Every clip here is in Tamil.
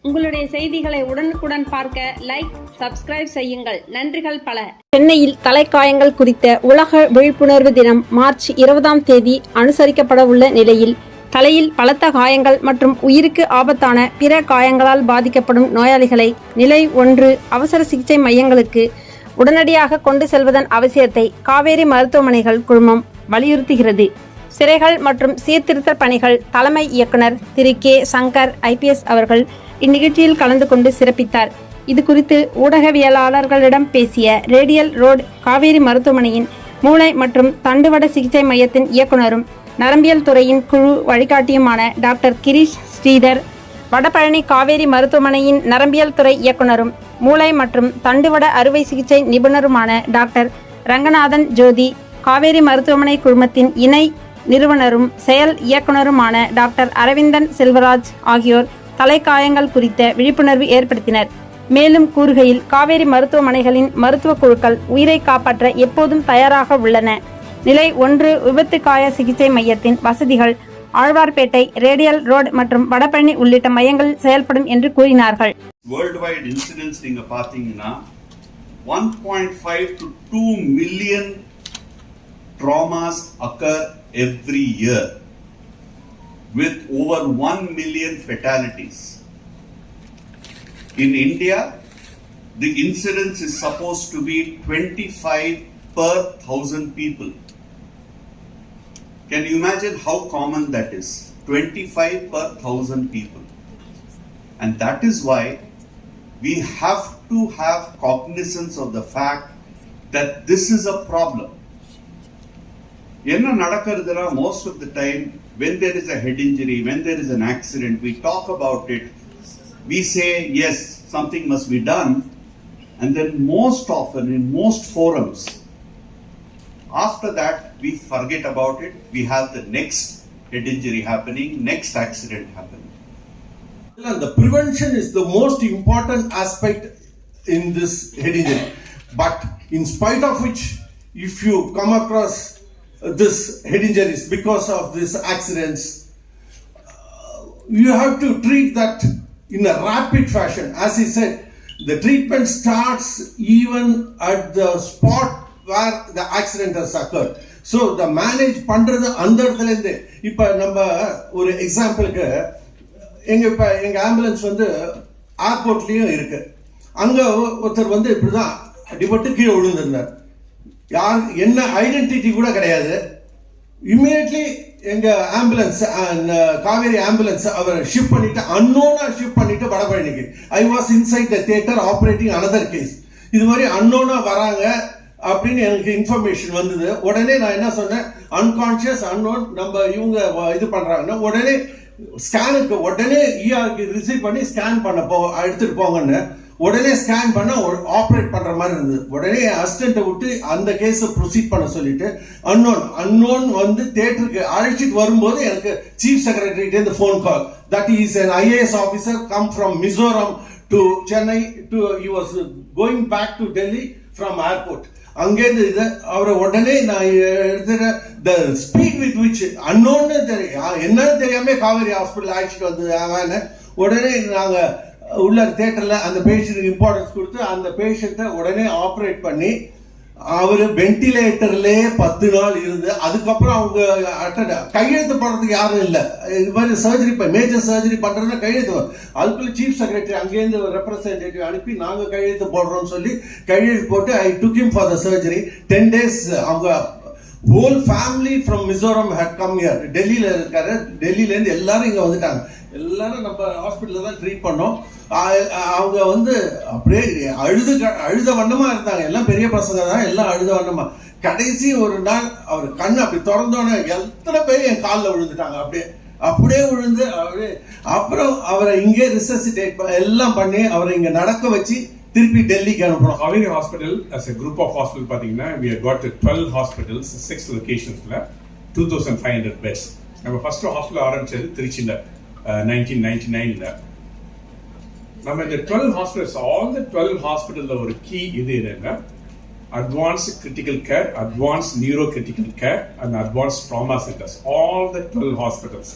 உங்களுடைய செய்திகளை உடனுக்குடன் பார்க்க லைக், சப்ஸ்கிரைப் செய்யுங்கள். நன்றிகள் பல. சென்னையில் தலைக்காயங்கள் குறித்த உலக விழிப்புணர்வு தினம் மார்ச் 20ஆம் தேதி அனுசரிக்கப்பட உள்ள நிலையில், தலையில் பலத்த காயங்கள் மற்றும் உயிருக்கு ஆபத்தான பிற காயங்களால் பாதிக்கப்படும் நோயாளிகளை நிலை 1 அவசர சிகிச்சை மையங்களுக்கு உடனடியாக கொண்டு செல்வதன் அவசியத்தை காவேரி மருத்துவமனைகள் குழுமம் வலியுறுத்துகிறது. சிறைகள் மற்றும் சீர்திருத்த பணிகள் தலைமை இயக்குனர் திரு கே. சங்கர் IPS அவர்கள் இந்நிகழ்ச்சியில் கலந்து கொண்டு சிறப்பித்தார். இது குறித்து ஊடகவியலாளர்களிடம் பேசிய ரேடியல் ரோடு காவேரி மருத்துவமனையின் மூளை மற்றும் தண்டுவட சிகிச்சை மையத்தின் இயக்குனரும் நரம்பியல் துறையின் குழு வழிகாட்டியுமான டாக்டர் கிரீஷ் ஸ்ரீதர், வடபழனி காவேரி மருத்துவமனையின் நரம்பியல் துறை இயக்குனரும் மூளை மற்றும் தண்டுவட அறுவை சிகிச்சை நிபுணருமான டாக்டர் ரங்கநாதன் ஜோதி, காவேரி மருத்துவமனை குழுமத்தின் இணை நிறுவனரும் செயல் இயக்குனருமான டாக்டர் அரவிந்தன் செல்வராஜ் ஆகியோர் தலைக்காயங்கள் குறித்த விழிப்புணர்வு ஏற்படுத்தினர். மேலும் கூறுகையில், காவேரி மருத்துவமனைகளின் மருத்துவ குழுக்கள் உயிரை காப்பாற்ற எப்போதும் தயாராக உள்ளன. நிலை 1 விபத்து காய சிகிச்சை மையத்தின் வசதிகள் ஆழ்வார்பேட்டை, ரேடியல் ரோடு மற்றும் வடபழனி உள்ளிட்ட மையங்களில் செயல்படும் என்று கூறினார்கள். வேர்ல்டுவைட் இன்சிடென்ட்ஸ் நீங்க பாத்தீங்கன்னா 1.5 to 2 million traumas occur every year with over 1 million fatalities. In India, the incidence is supposed to be 25 per 1,000 people. Can you imagine how common that is? 25 per 1,000 people. And that is why we have to have cognizance of the fact that this is a problem. என்ன நடக்கிறதுனா, most of the time when there is a head injury, when there is an accident, we talk about it, we say yes, something must be done, and then most often in most forums, after that we forget about it. We have the next head injury happening, next accident happening. The prevention is the most important aspect in this head injury, but in spite of which, if you come across this head injuries because of these accidents, you have to treat that in a rapid fashion. As he said, the treatment starts even at the spot where the accident has occurred. So the manage பண்றது அந்த இடத்துல இருந்து. இப்ப நம்ம ஒரு எக்ஸாம்பிளுக்கு, எங்க ஆம்புலன்ஸ் வந்து ஏர்போர்ட்லயும் இருக்கு. அங்க ஒருத்தர் வந்து இப்படிதான் அடிபட்டு கீழே விழுந்திருந்தார். யார் என்ன ஐடென்டிட்டி கூட கிடையாது. இம்மிடியட்லி எங்க ஆம்புலன்ஸ், காவேரி ஆம்புலன்ஸ் அவர் ஷிஃப்ட் பண்ணிட்டு, அன்னோனா ஷிஃப்ட் பண்ணிட்டு வடபழனிக்கு. I was inside the theatre operating another case. இது மாதிரி அன்னோனா வராங்க அப்படின்னு எனக்கு இன்ஃபர்மேஷன் வந்தது. உடனே நான் என்ன சொன்னேன், அன்கான்சியஸ் அன்னோன் நம்ம இவங்க இது பண்றாங்கன்னா உடனே ஸ்கேனுக்கு உடனே ERக்கு ரிசீவ் பண்ணி ஸ்கேன் பண்ண எடுத்துட்டு போங்கன்னு உடனே ஸ்கேன் பண்ண ஆப்ரேட் பண்ற மாதிரி இருந்தது. உடனே அசிஸ்டன்ட்டை விட்டு அந்த கேஸை ப்ரொசீட் பண்ண சொல்லிட்டு, அன்னோன் வந்து தியேட்டருக்கு அழைச்சிட்டு வரும்போது எனக்கு சீஃப் செக்ரட்டரிட்ட இந்த phone call, that is an IAS officer come from Mizoram to Chennai to he was going back to Delhi from airport. அங்கேருந்து இது அவரை உடனே நான் எடுத்துற the speed with which அன்னோன்னு என்னன்னு தெரியாம காவேரி ஹாஸ்பிட்டல் அழைச்சிட்டு வந்தது. உடனே நாங்க உள்ள தியேட்டர்ல அந்த பேஷண்ட்டுக்கு இம்பார்ட்டன்ஸ் கொடுத்து அந்த பேஷண்ட்டை உடனே ஆப்ரேட் பண்ணி அவர் வென்டிலேட்டர்லேயே 10 நாள் இருந்து, அதுக்கப்புறம் அவங்க கையெழுத்து போடுறதுக்கு யாரும் இல்லை. இது மாதிரி சர்ஜரி மேஜர் சர்ஜரி பண்றதுன்னா கையெழுத்து வரும். அதுக்குள்ள சீஃப் செக்ரட்டரி அங்கேருந்து ஒரு ரெப்ரசன்டேட்டிவ் அனுப்பி நாங்கள் கையெழுத்து போடுறோம்னு சொல்லி கையெழுத்து போட்டு I took him for the surgery. 10 days அவங்க whole family from Mizoram had come here. டெல்லியில இருக்காரு. டெல்லியிலேருந்து எல்லாரும் இங்கே வந்துட்டாங்க. எல்லாரும் நம்ம ஹாஸ்பிட்டலில் தான் ட்ரீட் பண்ணோம். அவங்க வந்து அப்படியே அழுத வண்ணமா இருந்தாங்க. எல்லாம் பெரிய பசங்க தான், எல்லாம் அழுத வண்ணமா. கடைசி ஒரு நாள் அவர் கண்ணு அப்படி திறந்தோன்னே எத்தனை பேர் என் காலில் விழுந்துட்டாங்க. அப்படியே விழுந்து அப்புறம் அவரை இங்கே ரிசசிடேட் எல்லாம் பண்ணி அவரை இங்க நடக்க வச்சு திருப்பி டெல்லிக்கு அனுப்பணும். Kaveri hospital as a group of hospital பாத்தீங்கன்னா we have got 12 hospitals, 6 locationsல 2500 beds. நம்ம ஃபர்ஸ்ட் ஹாஸ்பிட்டல் ஆரம்பிச்சது திருச்சியில 1999ல. நம்ம இந்த 12 hospitals, all the 12 hospitals ஒரு key இது என்னன்னா advanced critical care, advanced neurocritical care and advanced trauma centers. All the 12 hospitals.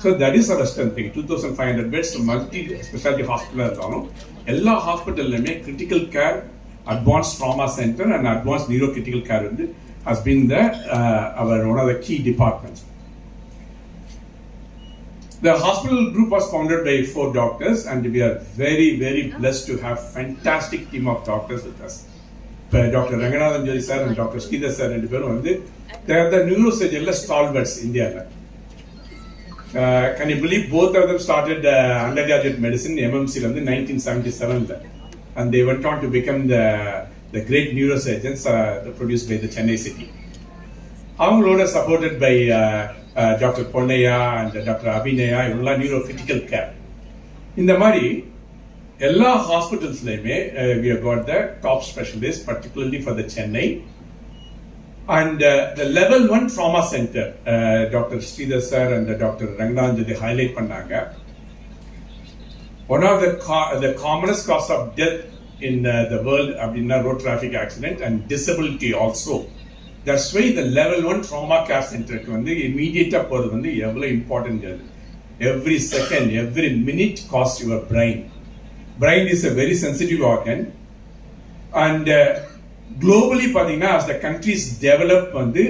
So that is our strength thing. 2,500 beds, multi-specialty hospital இருந்தாலும் எல்லா ஹாஸ்பிட்டல்லையுமே critical care, advanced trauma center and advanced neurocritical care has been one of the key departments. The hospital group was founded by 4 doctors and we are very, very blessed to have fantastic team of doctors with us. Dr. Ranganathan Jyoti sir and Dr. Sridhar sir and they are the neurosurgeon stalwarts in India. Can you believe both of them started undergraduate medicine in MMC in 1977 and they went on to become the great neurosurgeons produced by the Chennai city. Avangaloda supported by Dr. Ponnaya and Dr. Abhinaya, illa neurocritical care. In the mari, ella hospitals we have got the top specialists, particularly for the Chennai. And the level 1 trauma center, Dr. Sridhar sir and Dr. Ranganathan they highlight pannanga. One of the commonest cause of death in the world abdina road traffic accident and disability also. That's why the level 1 trauma care center immediate evlo important. Every second, every minute costs your brain. Brain is a very sensitive organ and globally as the countries develop the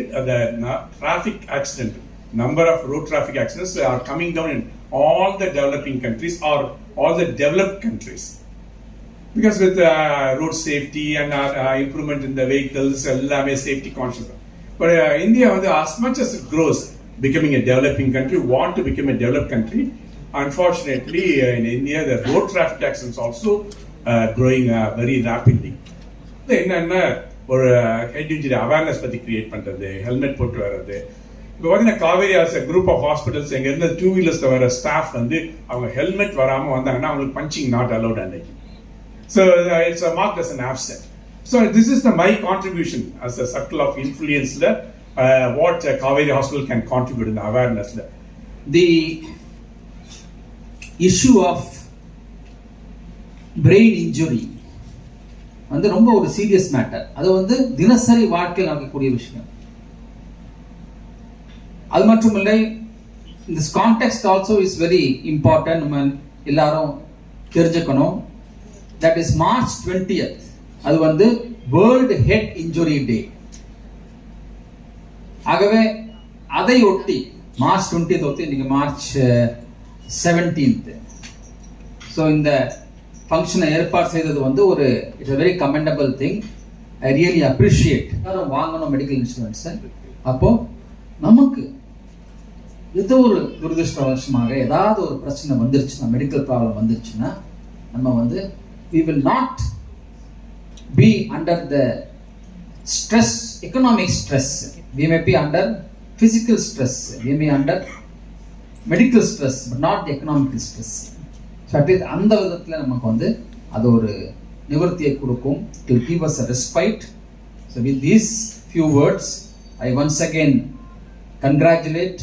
traffic accident, number of road traffic accidents are coming down in all the developing countries or all the developed countries. Because with road safety and improvement in the vehicles, safety conscious. But India, as much as it grows, becoming a developing country, want to become a developed country. Unfortunately, in India, the road traffic accidents also growing very rapidly. என்னன்னா ஒரு ஹெட் இன்ஜுரி அவேர்னஸ் பத்தி கிரியேட் பண்றது, ஹெல்மெட் போட்டு வர்றது. இப்போ பார்த்தீங்கன்னா Kauvery as group of hospitals எங்க இருந்த 2 வீலர்ஸ்ல வர ஸ்டாஃப் அவங்க ஹெல்மெட் வராம வந்தாங்கன்னா அவங்களுக்கு பஞ்சிங் நாட் அலௌட் அன்னைக்கு. So it's marked as an absent. So this is my contribution as a circle of influence what Kaveri Hospital can contribute in the awareness. The issue of brain injury ரொம்ப ஒரு சீரியஸ் மேட்டர். அது தினசரி வாழ்க்கையில் நடக்கக்கூடிய விஷயம். அது மட்டும் இல்லை, this context also is very important. நம்ம எல்லாரும் தெரிஞ்சுக்கணும். That is March 20th. அது World Head Injury Day. ஆகவே அதை ஒட்டி March 20th ஒட்டி இன்னைக்கு March 17th. ஸோ இந்த ஃபங்க்ஷனை ஏற்பாடு செய்தது ஒரு it's a very commendable thing. I really appreciate. வாங்கணும் மெடிக்கல் இன்சூரன்ஸை. அப்போ நமக்கு ஏதோ ஒரு துரதிருஷ்டவசமாக ஏதாவது ஒரு பிரச்சனை வந்துருச்சுன்னா, மெடிக்கல் ப்ராப்ளம் வந்துருச்சுன்னா, நம்ம we will not be under the stress, economic stress. We may be under physical stress. We may under medical stress, but not the economic stress. So at least அந்த விதத்தில் நமக்கு அது ஒரு நிவர்த்தியை கொடுக்கும். It will give us a respite. So with these few words, I once again congratulate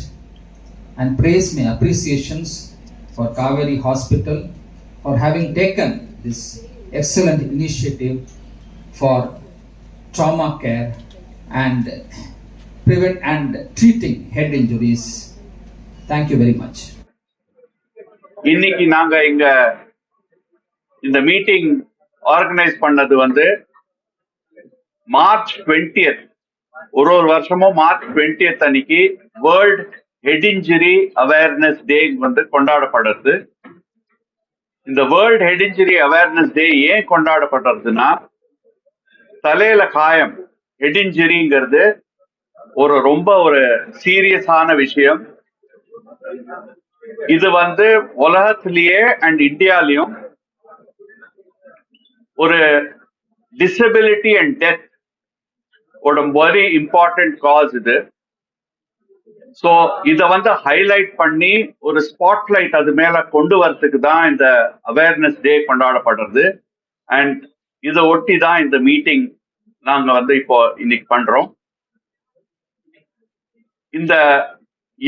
and praise my appreciations for Kaveri Hospital for having taken this excellent initiative for trauma care and prevent and treating head injuries. Thank you very much. இன்னைக்கு நாங்க இங்க இந்த மீட்டிங் ஆர்கனைஸ் பண்ணது March 20th. ஒரு வருஷமும் March 20th அன்னைக்கு world head injury awareness day கொண்டாடப்படுறது. இந்த world head injury awareness day ஏன் கொண்டாடப்படுறதுன்னா, தலையில காயம் ஹெட் இன்ஜுரிங்கிறது ரொம்ப ஒரு சீரியஸான விஷயம். இது உலகத்திலேயே அண்ட் இந்தியாலையும் ஒரு டிசபிலிட்டி அண்ட் டெத் ஒரு வெரி இம்பார்ட்டன்ட் காஸ் இது. ஸோ இதை ஹைலைட் பண்ணி ஒரு ஸ்பாட்லைட் அது மேல கொண்டு வரதுக்கு தான் இந்த அவேர்னஸ் டே கொண்டாடப்படுறது. அண்ட் இதை ஒட்டி தான் இந்த மீட்டிங் நாங்க இப்போ இன்னைக்கு பண்றோம். இந்த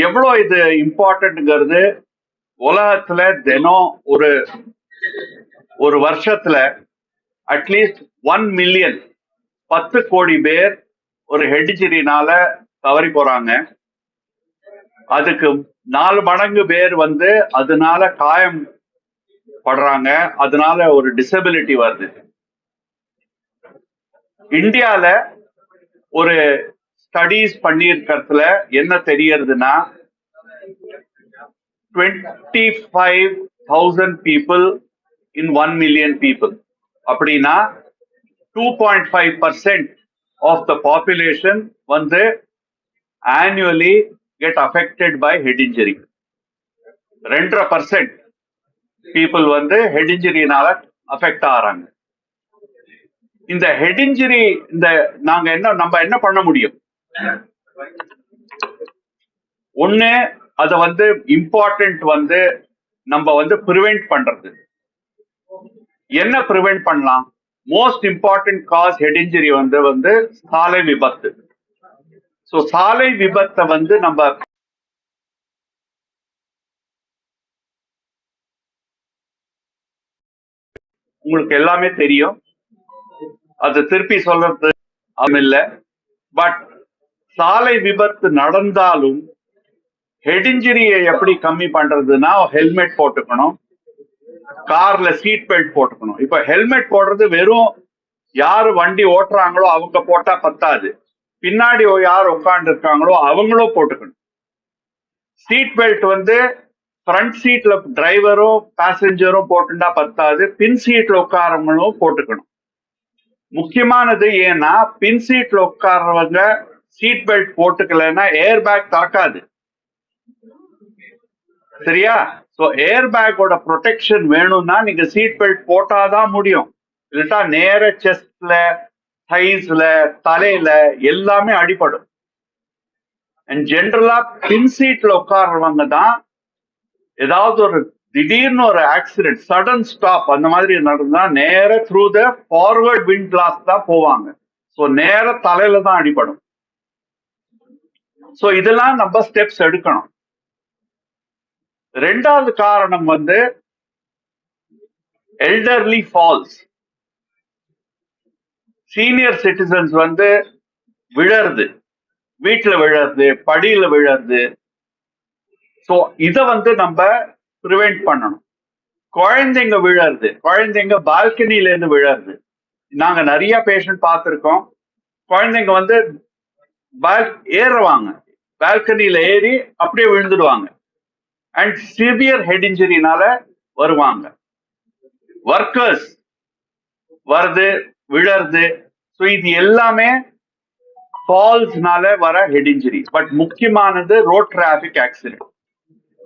எவ்வளோ இது இம்பார்ட்டன்ட்ங்கிறது உலகத்துல தினம் ஒரு வருஷத்துல அட்லீஸ்ட் 1 மில்லியன் 10 கோடி பேர் ஒரு ஹெட் இன்ஜுரினால தவறி போறாங்க. அதுக்கு 4 மடங்கு பேர் வந்து அதனால காயம் படுறாங்க, அதனால ஒரு டிசபிலிட்டி வருது. இந்தியால ஒரு ஸ்டடீஸ் பண்ணியிருக்கிறதுல என்ன தெரியறதுன்னா 25,000 people in 1 million people. அப்படின்னா 2.5% of the population வந்து annually get affected by head injury. 2.5% people வந்து head injuryனால affect ஆறாங்க. இந்த ஹெட் இன்ஜுரி நம்ம என்ன பண்ண முடியும்? ஒண்ணு அத வந்து இம்பார்ட்டன்ட் வந்து நம்ம வந்து ப்ரிவென்ட் பண்றது. என்ன ப்ரிவென்ட் பண்ணலாம்? Most important cos head injury வந்து சாலை விபத்து. சோ சாலை விபத்தை வந்து நம்ம உங்களுக்கு எல்லாமே தெரியும், அது திருப்பி சொல்றது இல்ல. பட் சாலை விபத்து நடந்தாலும் ஹெட் இன்ஜுரியை எப்படி கம்மி பண்றதுன்னா ஹெல்மெட் போட்டுக்கணும், கார்ல சீட் பெல்ட் போட்டுக்கணும். இப்ப ஹெல்மெட் போடுறது வெறும் யாரு வண்டி ஓட்டுறாங்களோ அவங்க போட்டா பத்தாது, பின்னாடி யார் உட்கார்ந்து இருக்காங்களோ அவங்களும் போட்டுக்கணும். சீட் பெல்ட் வந்து ஃப்ரண்ட் சீட்ல டிரைவரும் பேசஞ்சரும் போட்டுட்டா பத்தாது, பின் சீட்ல உட்காரவங்களும் போட்டுக்கணும். முக்கியமானது ஏன்னா பின் சீட்ல உட்கார்றவங்க சீட் பெல்ட் போட்டுக்கலன்னா ஏர் பேக் திறக்காது, சரியா? சோ ஏர் பேக்கோட ப்ரொடெக்ஷன் வேணும்னா நீங்க சீட் பெல்ட் போட்டாதான் முடியும். இல்லட்டா நேர செஸ்ட்ல, தைஸ்ல, தலையில எல்லாமே அடிபடும். அண்ட் ஜென்ரலா பின் சீட்ல உட்கார்றவங்க தான் ஏதாவது ஒரு திடீர்னு ஒரு ஆக்சிடென்ட், சடன் ஸ்டாப் அந்த மாதிரி நடந்தா நேர through the forward wind glass தான் போவாங்க. சோ நேர தலையில தான் அடிபடும். சோ இதெல்லாம் நம்ம ஸ்டெப்ஸ் எடுக்கணும். ரெண்டாவது காரணம் வந்து எல்டர்லி ஃபால்ஸ். சீனியர் சிட்டிசன்ஸ் வந்து விழறது, வீட்டுல விழறது, படியில விழறது. சோ இத வந்து நம்ம ப்ரிவென்ட் பண்ணணும். குழந்தைங்க விழறது, குழந்தைங்க பால்கனில இருந்து விழறது. நாங்க நிறைய பேஷண்ட் பார்த்திருக்கோம், குழந்தைங்க வந்து ஏறுவாங்க, பால்கனில ஏறி அப்படியே விழுந்துடுவாங்க. அண்ட் சிவியர் ஹெட் இன்ஜுரினால வருவாங்க. ஒர்க்கர்ஸ் வருது, விழறது. ஸோ இது எல்லாமே ஃபால்ஸ்னால வர ஹெட் இன்ஜுரி. பட் முக்கியமானது ரோட் டிராபிக் ஆக்சிடென்ட்.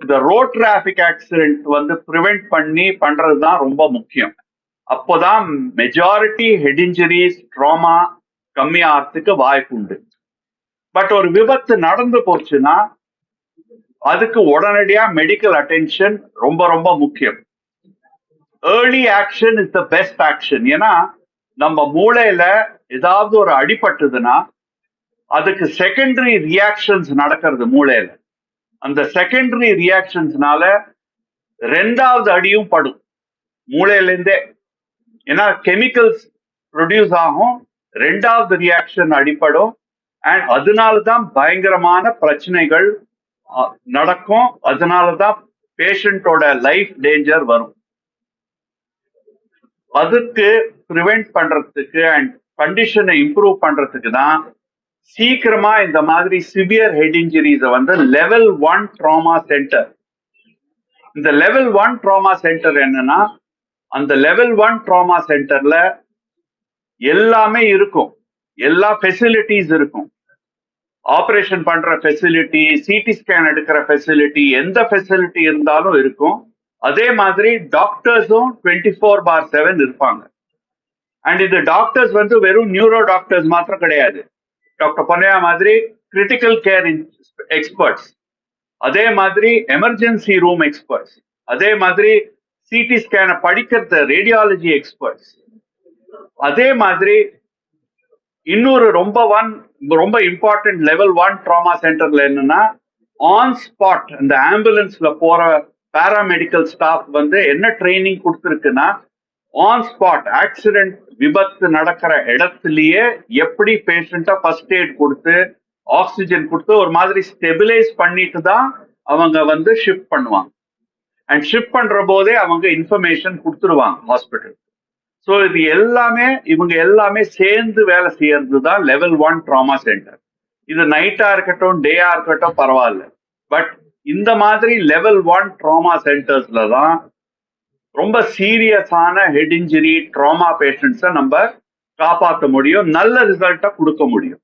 இந்த ரோட் டிராபிக் ஆக்சிடென்ட் வந்து ப்ரிவென்ட் பண்றது தான் ரொம்ப முக்கியம். அப்போதான் மெஜாரிட்டி ஹெட் இன்ஜுரிஸ், ட்ராமா கம்மியாகிறதுக்கு வாய்ப்பு உண்டு. பட் ஒரு விபத்து நடந்து போச்சுன்னா அதுக்கு உடனடியா மெடிக்கல் அட்டென்ஷன் ரொம்ப ரொம்ப முக்கியம். Early action is the best action. ஏன்னா நம்ம மூளையில ஏதாவது ஒரு அடிபட்டதுன்னா அதுக்கு செகண்டரி ரியாக்ஷன்ஸ் நடக்கிறது மூளையில. அந்த செகண்டரி ரியாக்ஷன்ஸ்னால 2வது அடியும் படும் மூளையில இருந்தே. ஏன்னா கெமிக்கல்ஸ் ப்ரொடியூஸ் ஆகும், 2வது ரியாக்ஷன் அடிப்படும். அண்ட் அதனாலதான் பயங்கரமான பிரச்சனைகள் நடக்கும். அதனாலதான் பேஷண்டோட லைஃப் டேஞ்சர் வரும். அதுக்கு ப்ரிவென்ட் பண்றதுக்கு அண்ட் கண்டிஷனை இம்ப்ரூவ் பண்றதுக்கு தான் சீக்கிரமா இந்த மாதிரி சிவியர் ஹெட் இன்ஜுரிஸை வந்து லெவல் 1 ட்ராமா சென்டர். இந்த லெவல் 1 ட்ராமா சென்டர் என்னன்னா, அந்த லெவல் 1 ட்ராமா சென்டர்ல எல்லாமே இருக்கும், எல்லா ஃபெசிலிட்டிஸ் இருக்கும். ஆபரேஷன் பண்ற ஃபெசிலிட்டி, சிடி ஸ்கேன் எடுக்கிற ஃபெசிலிட்டி, எந்த ஃபெசிலிட்டி இருந்தாலும் இருக்கும். அதே மாதிரி டாக்டர்ஸும் 24/7 இருப்பாங்க. அண்ட் இது டாக்டர்ஸ் வந்து வெறும் நியூரோ டாக்டர்ஸ் மாத்திரம் கிடையாது. டாக்டர் பொன்னையா மாதிரி கிரிட்டிக்கல் கேர் எக்ஸ்பர்ட்ஸ், அதே மாதிரி எமர்ஜென்சி ரூம் எக்ஸ்பர்ட்ஸ், அதே மாதிரி சிடி ஸ்கேனை படிக்கிறது ரேடியாலஜி எக்ஸ்பர்ட்ஸ். அதே மாதிரி இன்னொரு ரொம்ப இம்பார்ட்டன்ட் லெவல் 1 ட்ராமா சென்டர்ல என்னன்னா, ஆன் ஸ்பாட் இந்த ஆம்புலன்ஸ்ல போற பாராமெடிக்கல் ஸ்டாஃப் வந்து என்ன ட்ரைனிங் கொடுத்துருக்குன்னா, ஆன் ஸ்பாட் ஆக்சிடென்ட் விபத்து நடக்கிற இடத்துலயே எப்படி பேஷண்ட்டை ஃபர்ஸ்ட் எய்ட் கொடுத்து, ஆக்சிஜன் கொடுத்து ஒரு மாதிரி ஸ்டெபிலைஸ் பண்ணிட்டு தான் அவங்க வந்து ஷிஃப்ட் பண்ணுவாங்க. அண்ட் ஷிஃப்ட் பண்ற போதே அவங்க இன்ஃபர்மேஷன் கொடுத்துருவாங்க ஹாஸ்பிட்டல். ஸோ இது எல்லாமே இவங்க எல்லாமே சேர்ந்து வேலை செய்யறது தான் லெவல் 1 ட்ராமா சென்டர். இது நைட்டா இருக்கட்டும் டேயா இருக்கட்டும் பரவாயில்ல. பட் இந்த மாதிரி லெவல் 1 ட்ராமா சென்டர்ஸ்ல தான் ரொம்ப சீரியஸான ஹெட் இன்ஜுரி ட்ராமா பேஷண்ட்ஸை நம்ம காப்பாற்ற முடியும், நல்ல ரிசல்ட்டை கொடுக்க முடியும்.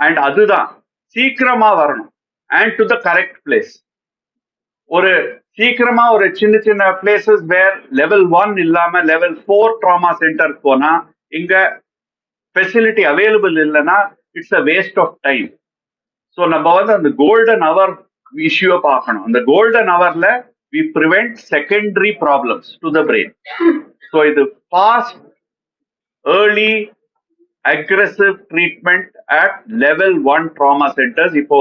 அண்ட் அதுதான் சீக்கிரமா வரணும் and to the correct place. ஒரு சீக்கிரமா ஒரு சின்ன சின்ன பிளேசஸ் வேர் லெவல் 1 இல்லாம லெவல் 4 ட்ராமா சென்டர் போனா இங்க ஃபெசிலிட்டி அவைலபிள் இல்லைன்னா it's a waste of time. So நம்ம வந்து அந்த கோல்டன் அவர் இஷ்யூவை பார்க்கணும். அந்த கோல்டன் அவர்ல we prevent secondary problems to the brain. So இது fast, early, aggressive treatment at level 1 trauma centers. இப்போ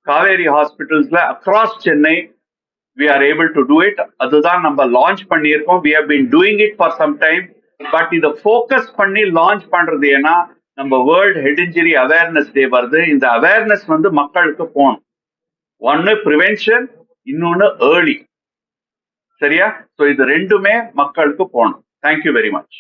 Kaveri ஹாஸ்பிட்டல்ஸ்ல across Chennai we are able to do it. அதுதான் நம்ம லான்ச் பண்ணியிருக்கோம். we have been doing it for some time. But இதை ஃபோக்கஸ் பண்ணி லான்ச் பண்றது ஏன்னா நம்ம வேர்ல்ட் ஹெட் இன்ஜுரி அவேர்னஸ் டே வருது. இந்த அவேர்னஸ் வந்து மக்களுக்கு போகணும். ஒன்னு ப்ரிவென்ஷன், இன்னொன்னு ஏர்லி. சரியா? ஸோ இது ரெண்டுமே மக்களுக்கு போகணும். Thank you very much.